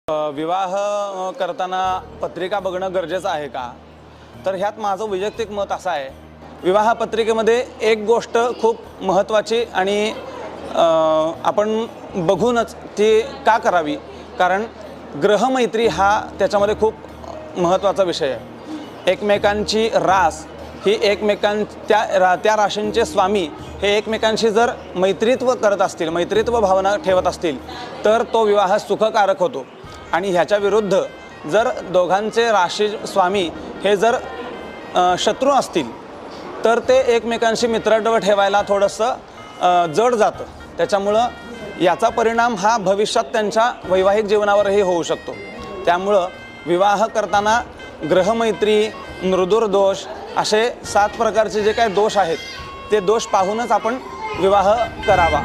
विवाह करताना पत्रिका बघणं गरजेचं आहे का? तर ह्यात माझं वैयक्तिक मत असं आहे, विवाह पत्रिकेमध्ये एक गोष्ट खूप महत्त्वाची आणि आपण बघूनच ती का करावी, कारण ग्रहमैत्री हा त्याच्यामध्ये खूप महत्त्वाचा विषय आहे। एकमेकांची रास ही त्या राशींचे स्वामी हे एकमेकांशी जर मैत्रीत्व करत असतील, मैत्रीत्व भावना ठेवत असतील तर तो विवाह सुखकारक होतो। आणि ह्याच्या विरुद्ध जर दोघांचे राशी स्वामी हे जर शत्रू असतील तर ते एकमेकांशी मित्रत्व ठेवायला थोडंसं जड जातं। त्याच्यामुळं याचा परिणाम हा भविष्यात त्यांच्या वैवाहिक जीवनावरही होऊ शकतो। त्यामुळं विवाह करताना ग्रहमैत्री, मृदुर दोष असे 7 प्रकारचे जे काही दोष आहेत ते दोष पाहूनच आपण विवाह करावा।